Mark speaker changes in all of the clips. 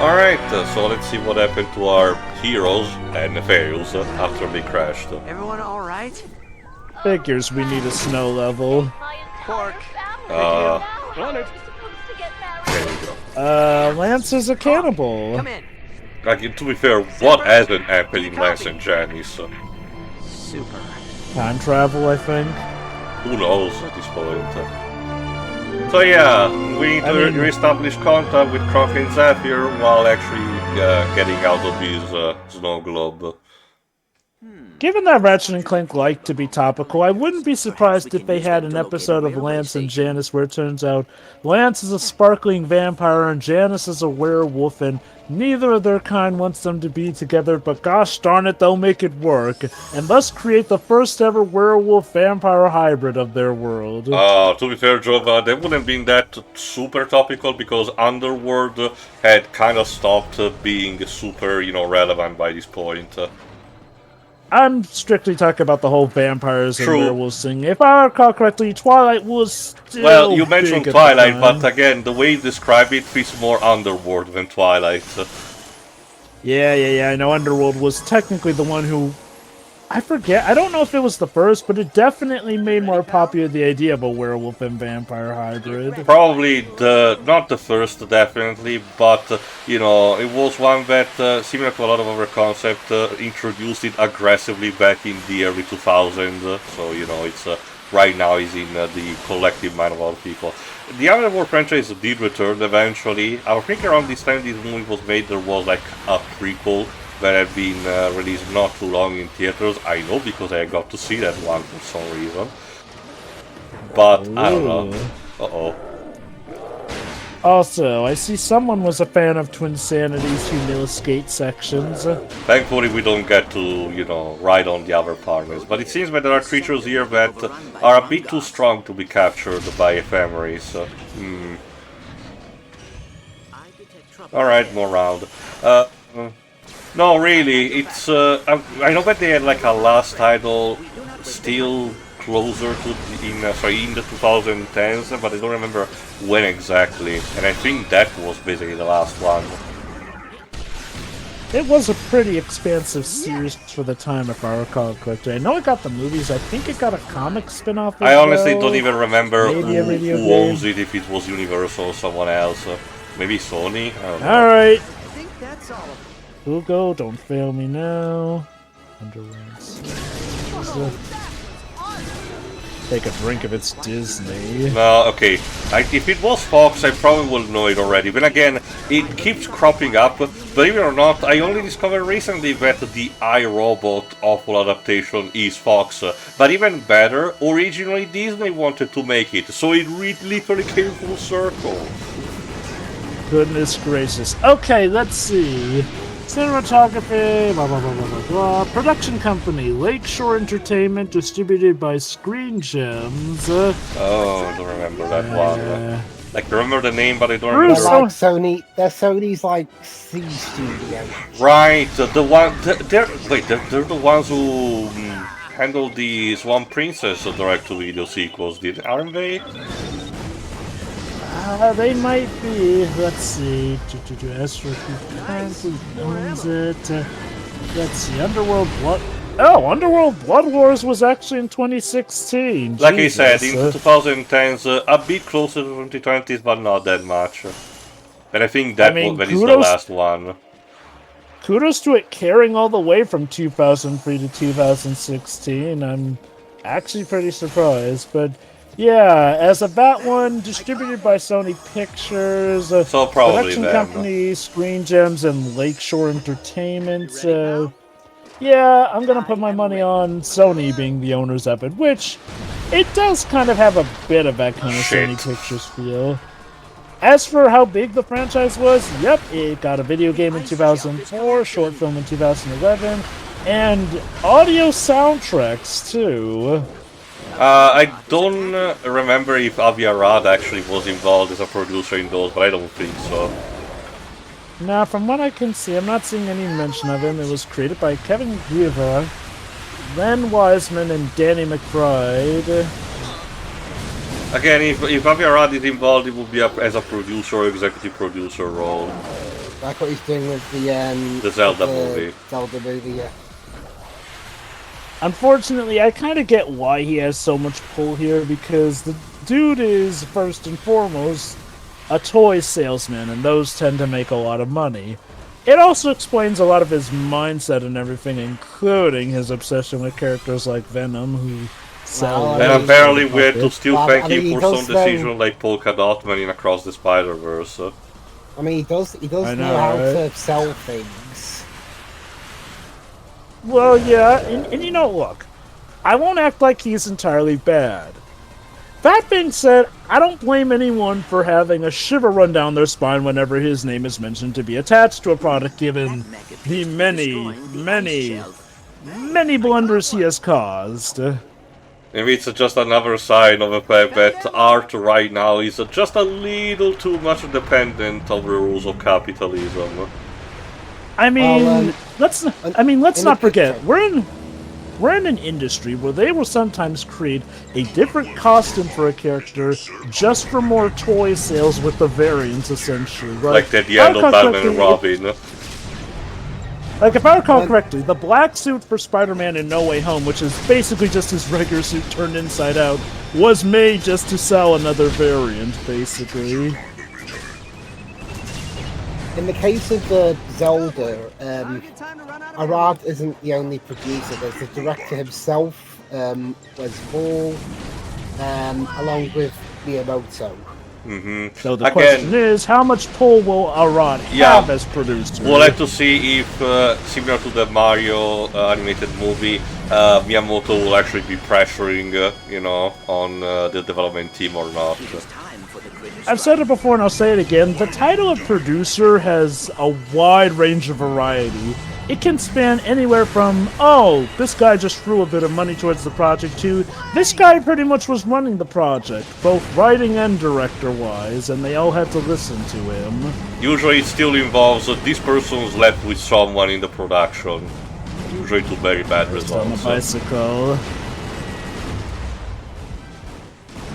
Speaker 1: Alright, so let's see what happened to our heroes and fails after they crashed.
Speaker 2: Everyone alright?
Speaker 3: Figures we need a snow level.
Speaker 2: Pork.
Speaker 4: On it.
Speaker 1: There you go.
Speaker 3: Lance is a cannibal.
Speaker 2: Come in.
Speaker 1: Like, to be fair, what hasn't happened in Lance and Janice?
Speaker 2: Super.
Speaker 3: Time travel, I think.
Speaker 1: Who knows at this point? So yeah, we need to re-establish contact with Croc and Zephyr while actually getting out of his snow globe.
Speaker 3: Given that Ratchet and Clank like to be topical, I wouldn't be surprised if they had an episode of Lance and Janice where it turns out Lance is a sparkling vampire and Janice is a werewolf, and neither of their kind wants them to be together, but gosh darn it, they'll make it work, and thus create the first ever werewolf-vampire hybrid of their world.
Speaker 1: To be fair, Jova, that wouldn't have been that super topical because Underworld had kind of stopped being super, relevant by this point.
Speaker 3: I'm strictly talking about the whole vampires and werewolves thing. If I recall correctly, Twilight was still
Speaker 1: Well, you mentioned
Speaker 3: big
Speaker 1: Twilight, but again, the way you describe it fits more Underworld than Twilight.
Speaker 3: Yeah, I know Underworld was technically the one who... I forget, I don't know if it was the first, but it definitely made more popular the idea of a werewolf and vampire hybrid.
Speaker 1: Probably not the first, definitely, but, it was one that, similar to a lot of other concepts, introduced it aggressively back in the early 2000s, so, it's, right now is in the collective mind of all people. The Underworld franchise did return eventually. I think around this time this movie was made, there was, like, a prequel that had been released not too long in theaters. I know because I got to see that one for some reason. But, I don't know. Uh-oh.
Speaker 3: Also, I see someone was a fan of Twin Sanity's Humila Skate sections.
Speaker 1: Thankfully we don't get to, ride on the other partners. But it seems that there are creatures here that are a bit too strong to be captured by Emphemeris. Alright, more round. No, really, it's, I know that they had like a last title still closer to, in the 2010s, but I don't remember when exactly, and I think that was basically the last one.
Speaker 3: It was a pretty expansive series for the time, if I recall correctly. I know it got the movies, I think it got a comic spin-off as
Speaker 1: I honestly
Speaker 3: well.
Speaker 1: don't even remember
Speaker 3: Maybe
Speaker 1: who owns it, if it was Universal or someone else. Maybe Sony? I don't know.
Speaker 3: Alright.
Speaker 2: I think that's all of them.
Speaker 3: Hugo, don't fail me now. Underworlds. Take a drink if it's Disney.
Speaker 1: No, okay. If it was Fox, I probably would know it already. But again, it keeps cropping up. Believe it or not, I only discovered recently that the iRobot awful adaptation is Fox. But even better, originally Disney wanted to make it, so it literally came full circle.
Speaker 3: Goodness gracious. Okay, let's see. Cinematography, blah blah blah blah blah blah. Production company, Lakeshore Entertainment, distributed by Screen Gems.
Speaker 1: Oh, I don't remember that one. Like, I remember the name, but I don't remember.
Speaker 5: They're like Sony. They're Sony's like C studio.
Speaker 1: Right, the one. They're the ones who handled the Swan Princess direct-to-video sequels, aren't they?
Speaker 3: They might be. Let's see. Astro currently owns it. Let's see. Underworld Blood. Oh, Underworld Blood Wars was actually in 2016.
Speaker 1: Like
Speaker 3: Jesus.
Speaker 1: I said, in the 2010s, a bit closer to 2020s, but not that much. And I think that is the last one.
Speaker 3: Kudos to it carrying all the way from 2003 to 2016. I'm actually pretty surprised, but. Yeah, as of that one, distributed by Sony Pictures,
Speaker 1: so probably
Speaker 3: production company, Screen Gems, and Lakeshore Entertainment. Yeah, I'm gonna put my money on Sony being the owners of it, which it does kind of have a bit of that kind of Sony Pictures feel. As for how big the franchise was, yep, it got a video game in 2004, short film in 2011, and audio soundtracks too.
Speaker 1: I don't remember if Avi Arad actually was involved as a producer in those, but I don't think so.
Speaker 3: Now, from what I can see, I'm not seeing any mention of him. It was created by Kevin Guevara, Len Wiseman, and Danny McBride.
Speaker 1: Again, if Avi Arad is involved, it would be as a producer or executive producer role.
Speaker 5: Like what he's doing with
Speaker 1: The Zelda
Speaker 5: with
Speaker 1: movie.
Speaker 5: Zelda movie, yeah.
Speaker 3: Unfortunately, I kind of get why he has so much pull here, because the dude is, first and foremost, a toy salesman, and those tend to make a lot of money. It also explains a lot of his mindset and everything, including his obsession with characters like Venom, who sell...
Speaker 5: Well,
Speaker 1: And apparently we had to still
Speaker 5: Well,
Speaker 1: thank
Speaker 5: I mean,
Speaker 1: him
Speaker 5: he
Speaker 1: for
Speaker 5: does
Speaker 1: some decision like Polka Dot Man in Across the Spider-Verse.
Speaker 5: I mean, he does
Speaker 3: I
Speaker 5: know
Speaker 3: know,
Speaker 5: how
Speaker 3: right?
Speaker 5: to sell things.
Speaker 3: Well, yeah, and you know, look, I won't act like he's entirely bad. That being said, I don't blame anyone for having a shiver run down their spine whenever his name is mentioned to be attached to a product, given the many blunders he has caused.
Speaker 1: Maybe it's just another sign of the fact that art right now is just a little too much dependent on the rules of capitalism.
Speaker 3: I mean, let's not forget,
Speaker 5: picture.
Speaker 3: we're in an industry where they will sometimes create a different costume for a character just for more toy sales with the variants, essentially.
Speaker 1: Like at the end of Batman and Robin.
Speaker 3: Like, if I recall correctly, the black suit for Spider-Man in No Way Home, which is basically just his regular suit turned inside out, was made just to sell another variant, basically.
Speaker 5: In the case of the Zelda, Arad isn't the only producer. There's the director himself, was Paul, along with Miyamoto.
Speaker 3: So the question is, how much pull will Arad have as producer?
Speaker 1: We'll have to see if, similar to the Mario animated movie, Miyamoto will actually be pressuring, on the development team or not.
Speaker 3: I've said it before and I'll say it again, the title of producer has a wide range of variety. It can span anywhere from, oh, this guy just threw a bit of money towards the project, to this guy pretty much was running the project, both writing and director-wise, and they all had to listen to him.
Speaker 1: Usually it still involves this person's left with someone in the production. Usually to very bad results.
Speaker 3: On a bicycle.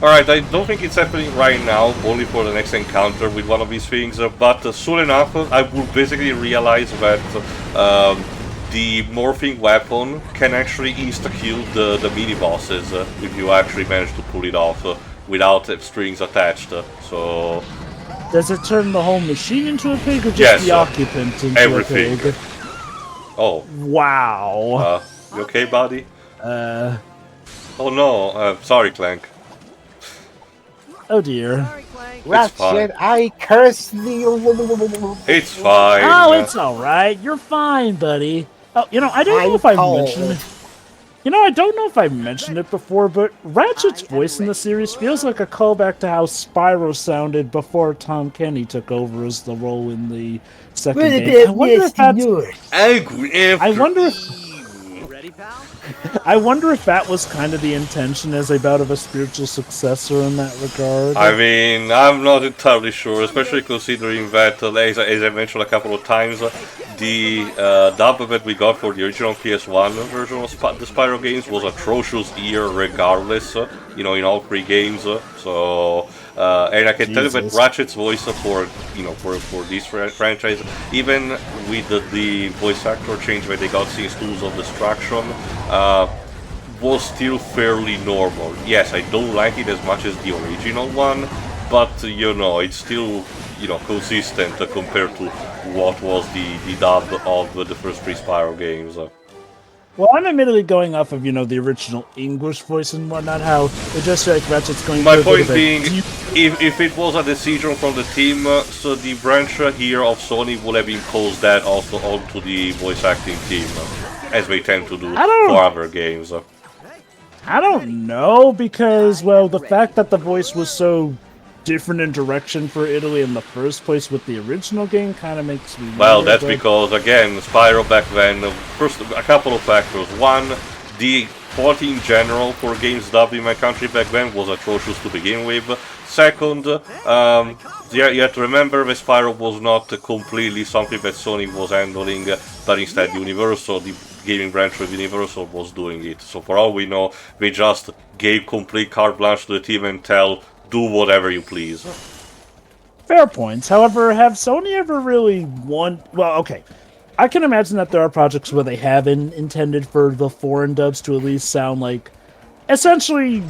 Speaker 1: Alright, I don't think it's happening right now, only for the next encounter with one of these things, but soon enough I will basically realize that the morphing weapon can actually insta-kill the mini-bosses if you actually manage to pull it off without strings attached, so...
Speaker 3: Does it turn the whole machine into a pig, or just
Speaker 1: Yes,
Speaker 3: the occupant into
Speaker 1: everything.
Speaker 3: a pig?
Speaker 1: Oh.
Speaker 3: Wow.
Speaker 1: You okay, buddy? Oh no, sorry, Clank.
Speaker 3: Oh dear.
Speaker 5: Ratchet, I curse thee.
Speaker 1: It's fine.
Speaker 3: Oh, it's alright. You're fine, buddy. Oh, I don't know if I mentioned it. I don't know if I mentioned it before, but Ratchet's voice in the series feels like a callback to how Spyro sounded before Tom Kenny took over as the role in the second game. I wonder if that was kind of the intention as a bout of a spiritual successor in that regard.
Speaker 1: I mean, I'm not entirely sure, especially considering that, as I mentioned a couple of times, the dub that we got for the original PS1 version of the Spyro games was atrocious here regardless, in all three games, so... and I can tell you that Ratchet's voice for this franchise, even with the voice actor change that they got since Tools of Destruction, was still fairly normal. Yes, I don't like it as much as the original one, but it's still consistent compared to what was the dub of the first three Spyro games.
Speaker 3: Well, I'm admittedly going off of, the original English voice and whatnot, how it just like Ratchet's going
Speaker 1: My point being, if it was a decision from the team, so the branch here of Sony would have imposed that also onto the voice acting team, as they tend to do for other games.
Speaker 3: I don't know, because, well, the fact that the voice was so different in direction for Italy in the first place with the original game kind of makes me...
Speaker 1: Well, that's because, again, Spyro back then, first, a couple of factors. One, the quality in general for games dubbed in my country back then was atrocious to begin with. Second, you have to remember that Spyro was not completely something that Sony was handling, but instead Universal, the gaming branch of Universal, was doing it. So for all we know, they just gave complete carte blanche to the team and do whatever you please.
Speaker 3: Fair points. However, have Sony ever really well, okay. I can imagine that there are projects where they haven't intended for the foreign dubs to at least sound like essentially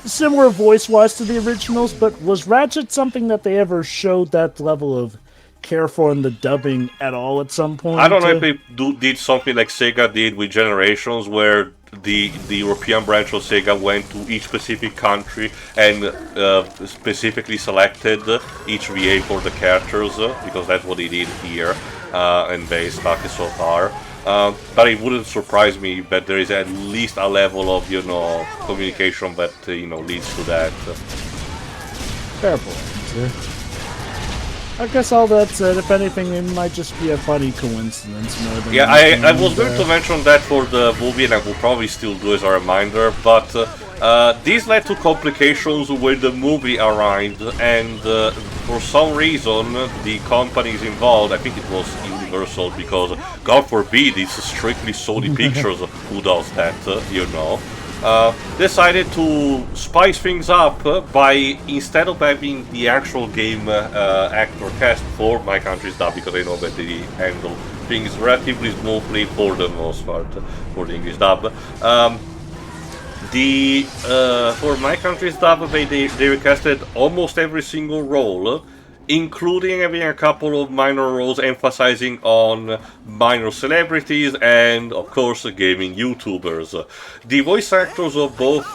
Speaker 3: similar voice-wise to the originals, but was Ratchet something that they ever showed that level of care for in the dubbing at all at some point?
Speaker 1: I don't know if they did something like Sega did with Generations, where the European branch of Sega went to each specific country and specifically selected each VA for the characters, because that's what they did here, and they stuck it so far. But it wouldn't surprise me that there is at least a level of, communication that, leads to that.
Speaker 3: Fair point. I guess all that said, if anything, it might just be a funny coincidence more than
Speaker 1: I was going to mention that for the movie, and I will probably still do as a reminder, but this led to complications when the movie arrived, and for some reason, the companies involved, I think it was Universal, because God forbid it's strictly Sony Pictures who does that, decided to spice things up by, instead of having the actual game actor cast for My Country's Dub, because I know that they handle things relatively smoothly for the most part for the English dub. For My Country's Dub, they recasted almost every single role, including having a couple of minor roles emphasizing on minor celebrities and, of course, gaming YouTubers. The voice actors of both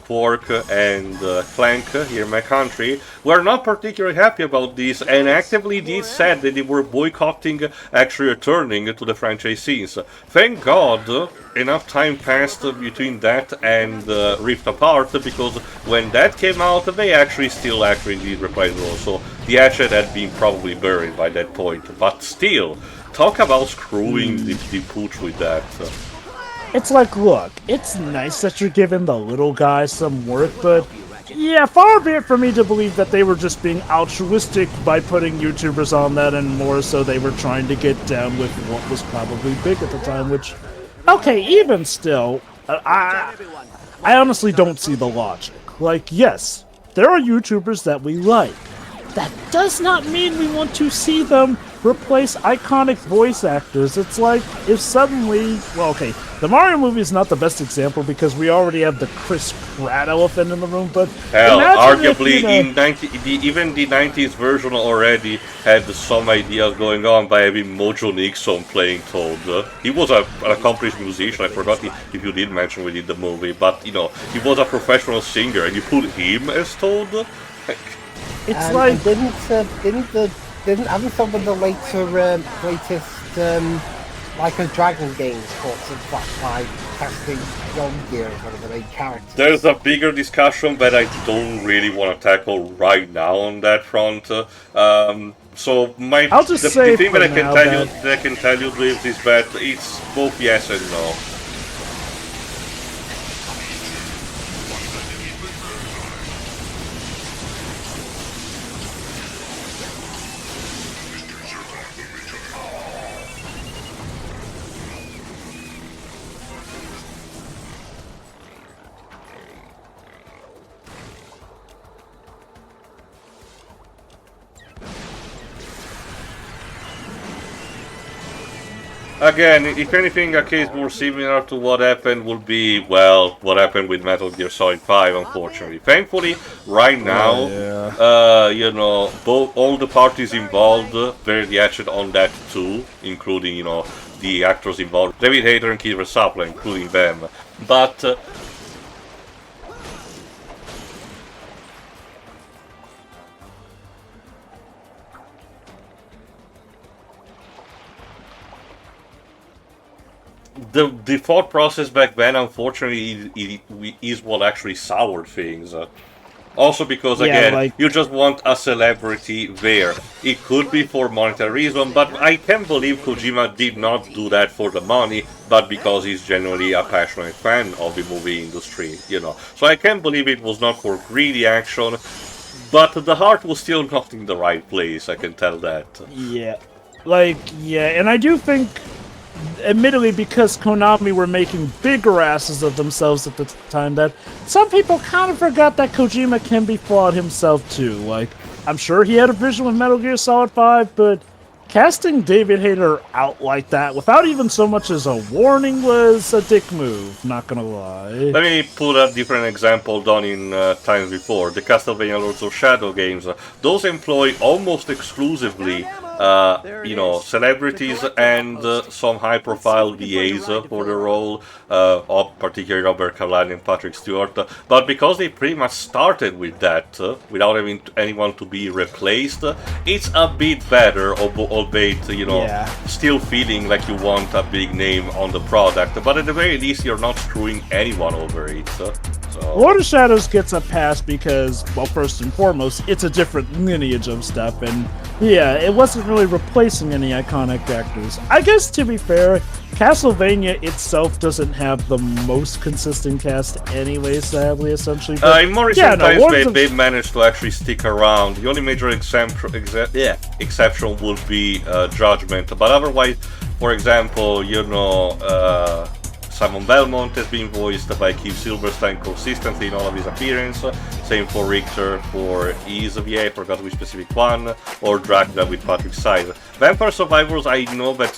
Speaker 1: Quark and Clank here in My Country were not particularly happy about this and actively said that they were boycotting actually returning to the franchise scenes. Thank God enough time passed between that and Rift Apart, because when that came out they actually did reprise roles, so the hatchet had been probably buried by that point. But still, talk about screwing the pooch with that.
Speaker 3: It's like, look, it's nice that you're giving the little guy some work, but yeah, far be it for me to believe that they were just being altruistic by putting YouTubers on that, and more so they were trying to get down with what was probably big at the time, which, okay, even still, I honestly don't see the logic. Like, yes, there are YouTubers that we like. That does not mean we want to see them replace iconic voice actors. It's like if suddenly, well, okay, the Mario movie is not the best example because we already have the Chris Pratt elephant in the room, but
Speaker 1: hell, arguably even the 90s version already had some ideas going on by having Mojo Nixon playing Toad. He was an accomplished musician. I forgot if you did mention within the movie, but he was a professional singer, and you put him as Toad.
Speaker 3: It's like
Speaker 5: didn't some of the latest like a Dragon games caught some flack by casting John Gear as one of the main characters?
Speaker 1: There's a bigger discussion that I don't really want to tackle right now on that front. So the thing that I can tell you Liv, is that it's both yes and no. Again, if anything, a case more similar to what happened would be, well, what happened with Metal Gear Solid 5, unfortunately. Thankfully, right now, all the parties involved very hatchet on that too, including, the actors involved, David Hayter and Kiefer Sutherland, including them. But the thought process back then, unfortunately, is what actually soured things. Also because, again, you just want a celebrity there. It could be for monetary reason, but I can believe Kojima did not do that for the money, but because he's genuinely a passionate fan of the movie industry, So I can believe it was not for greedy action, but the heart was still not in the right place, I can tell that.
Speaker 3: Yeah. And I do think, admittedly, because Konami were making bigger asses of themselves at the time, that some people kind of forgot that Kojima can be flawed himself too. Like, I'm sure he had a vision with Metal Gear Solid 5, but casting David Hayter out like that without even so much as a warning was a dick move, not gonna lie.
Speaker 1: Let me put a different example done in times before. The Castlevania Lords of Shadow games. Those employ almost exclusively, celebrities and some high-profile VAs for the role, of particularly Robert Carlyle and Patrick Stewart. But because they pretty much started with that, without having anyone to be replaced, it's a bit better, albeit, still feeling like you want a big name on the product. But at the very least, you're not screwing anyone over it. So.
Speaker 3: Lord of Shadows gets a pass because, well, first and foremost, it's a different lineage of stuff, and yeah, it wasn't really replacing any iconic actors. I guess, to be fair, Castlevania itself doesn't have the most consistent cast anyway, sadly, essentially. But,
Speaker 1: in more recent times, they managed to actually stick around. The only major exception would be Judgment, but otherwise, for example, Simon Belmont has been voiced by Keith Silverstein consistently in all of his appearances. Same for Richter for his VA, I forgot which specific one, or Dracula with Patrick Swayze. Vampire Survivors, I know that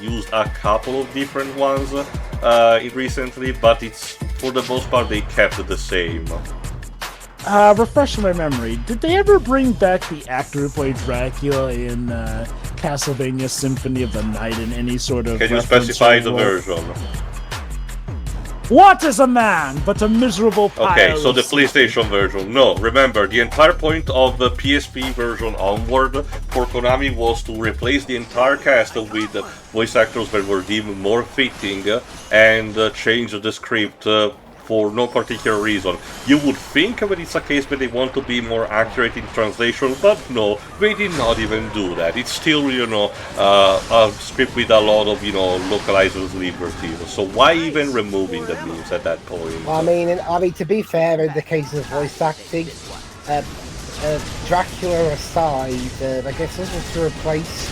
Speaker 1: used a couple of different ones recently, but it's for the most part they kept the same.
Speaker 3: Refresh my memory. Did they ever bring back the actor who played Dracula in Castlevania Symphony of the Night in any sort of...
Speaker 1: Can you specify the version?
Speaker 3: What is a man but a miserable pile?
Speaker 1: Okay, so the PlayStation version. No, remember, the entire point of the PSP version onward for Konami was to replace the entire cast with voice actors that were deemed more fitting and change the script for no particular reason. You would think that it's a case where they want to be more accurate in translation, but no, they did not even do that. It's still, a script with a lot of, localizers liberties. So why even removing the memes at that point?
Speaker 5: I mean, to be fair, in the case of voice acting, Dracula aside, I guess this was to replace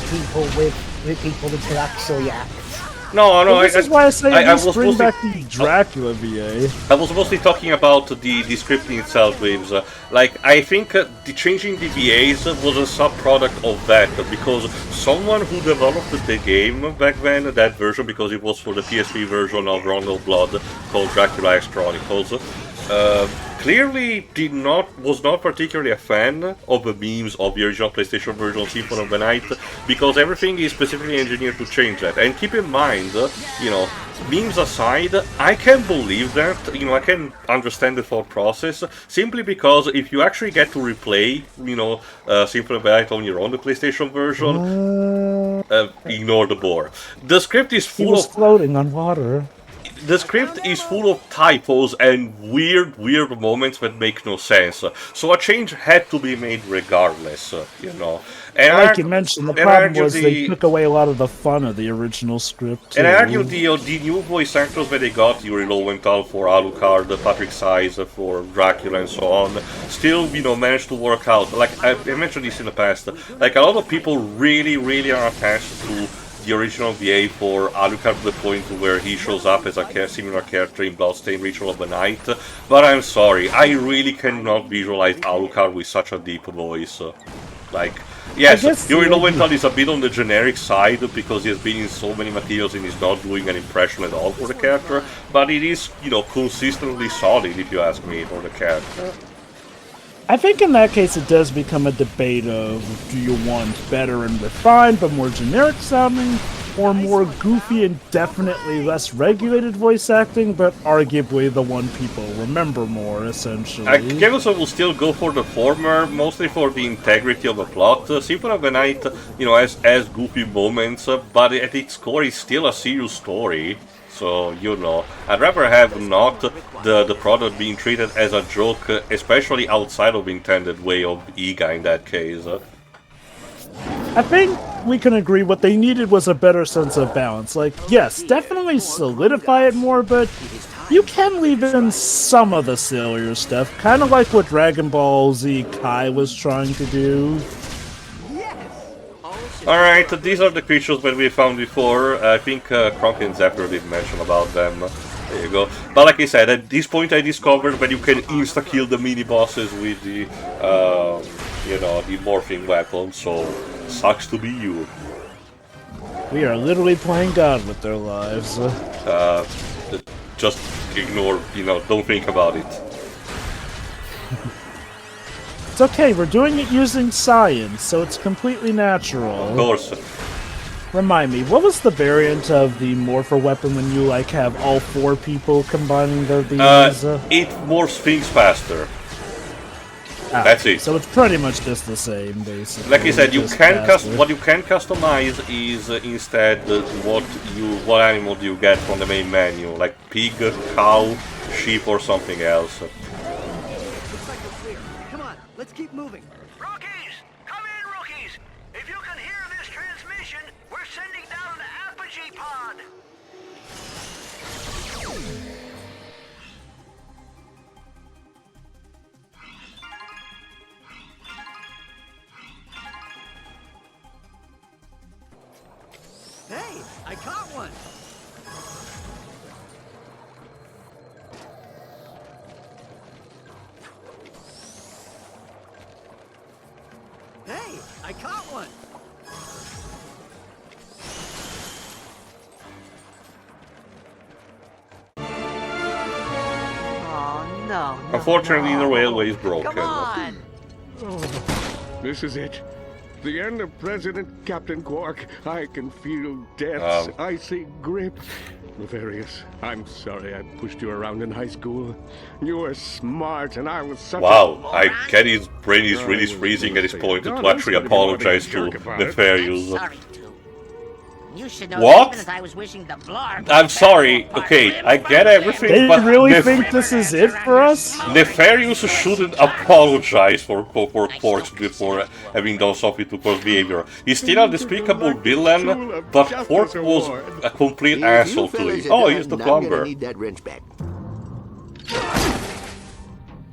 Speaker 5: people with people that could actually act.
Speaker 1: No,
Speaker 3: this is why I say I was bring back the Dracula VA.
Speaker 1: I was mostly talking about the scripting itself, Waves. I think the changing the VAs was a sub-product of that, because someone who developed the game back then, that version, because it was for the PSP version of Rondo Blood, called Dracula X Chronicles, clearly was not particularly a fan of the memes of the original PlayStation version of Symphony of the Night, because everything is specifically engineered to change that. And keep in mind, memes aside, I can believe that, I can understand the thought process, simply because if you actually get to replay, Symphony of the Night on your own, the PlayStation version, ignore the bore. The script is full of...
Speaker 3: floating on water.
Speaker 1: The script is full of typos and weird moments that make no sense. So a change had to be made regardless, And
Speaker 3: like you mentioned, the problem was they took away a lot of the fun of the original script.
Speaker 1: And I argue the new voice actors that they got, Yuri Lowenthal for Alucard, Patrick Swayze for Dracula and so on, still, managed to work out. Like, I mentioned this in the past, like a lot of people really are attached to the original VA for Alucard to the point where he shows up as a similar character in Bloodstained Ritual of the Night, but I'm sorry, I really cannot visualize Alucard with such a deep voice. Yes, Yuri Lowenthal is a bit on the generic side because he has been in so many materials and he's not doing an impression at all for the character, but it is, consistently solid, if you ask me, for the character.
Speaker 3: I think in that case it does become a debate of, do you want better and refined but more generic sounding, or more goofy and definitely less regulated voice acting, but arguably the one people remember more, essentially.
Speaker 1: I guess I will still go for the former, mostly for the integrity of the plot. Symphony of the Night, has goofy moments, but at its core it's still a serious story. So, I'd rather have not the product being treated as a joke, especially outside of the intended way of Iga in that case.
Speaker 3: I think we can agree what they needed was a better sense of balance. Yes, definitely solidify it more, but you can leave in some of the sillier stuff, kind of like what Dragon Ball Z Kai was trying to do.
Speaker 1: Alright, these are the creatures that we found before. I think Kronk and Zephyr did mention about them. There you go. But like I said, at this point I discovered that you can insta-kill the mini-bosses with the, you know, the morphing weapon, so sucks to be you.
Speaker 3: We are literally playing God with their lives.
Speaker 1: Just ignore, you know, don't think about it.
Speaker 3: It's okay, we're doing it using science, so it's completely natural.
Speaker 1: Of course.
Speaker 3: Remind me, what was the variant of the morpher weapon when you, like, have all 4 people combining their beams?
Speaker 1: It morphs things faster. That's it.
Speaker 3: So it's pretty much just the same, basically.
Speaker 1: Like I said, you
Speaker 3: just
Speaker 1: can
Speaker 3: faster.
Speaker 1: what you can customize is instead what animal do you get from the main menu, like pig, cow, sheep, or something else.
Speaker 2: Looks like we're clear. Come on, let's keep moving.
Speaker 6: Rookies! Come in, rookies! If you can hear this transmission, we're sending down an apogee pod!
Speaker 2: Hey, I caught one. Hey, I caught one. Oh no.
Speaker 1: Unfortunately, the railway is broken.
Speaker 2: Come on.
Speaker 4: This is it. The end of President Captain Quark. I can feel death's icy grip. Nefarious, I'm sorry I pushed you around in high school. You were smart and I was such
Speaker 1: Wow, I get his brain is really freezing at this point to actually apologize to Nefarious.
Speaker 7: Sorry, too. You should know
Speaker 1: What?
Speaker 7: even as I was wishing the blarb
Speaker 1: I'm sorry, okay, I get everything,
Speaker 3: They
Speaker 1: but
Speaker 3: really think this is it for us?
Speaker 1: Nefarious shouldn't apologize for Quark's before having done something to Quark's behavior. He's still a despicable villain, but Quark was a complete asshole to him. Oh, he's the plumber.
Speaker 6: Need that wrench back.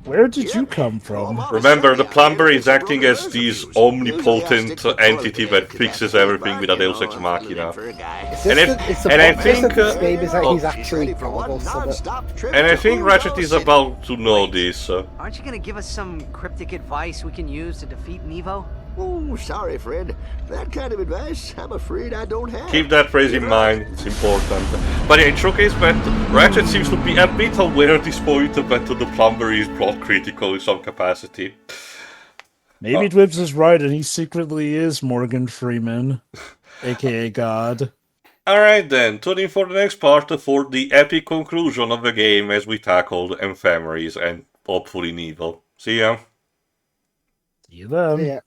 Speaker 3: Where did you come from?
Speaker 1: Remember, the plumber is acting as this omnipotent entity that fixes everything with a Deus Ex Machina. And I think,
Speaker 5: this game is that
Speaker 1: oh.
Speaker 5: he's actually probable, so that
Speaker 1: And I think Ratchet is about to know this.
Speaker 2: Aren't you gonna give us some cryptic advice we can use to defeat Nevo?
Speaker 6: Oh, sorry, Fred. That kind of advice, I'm afraid I don't have.
Speaker 1: Keep that phrase in mind, it's important. But yeah, it showcased that Ratchet seems to be a bit aware at this point that the plumber is plot critical in some capacity.
Speaker 3: Maybe Dwibs is right and he secretly is Morgan Freeman, aka God.
Speaker 1: Alright then, tune in for the next part for the epic conclusion of the game as we tackled Emphemeris and hopefully Nevo. See ya!
Speaker 3: See you then.
Speaker 5: yeah.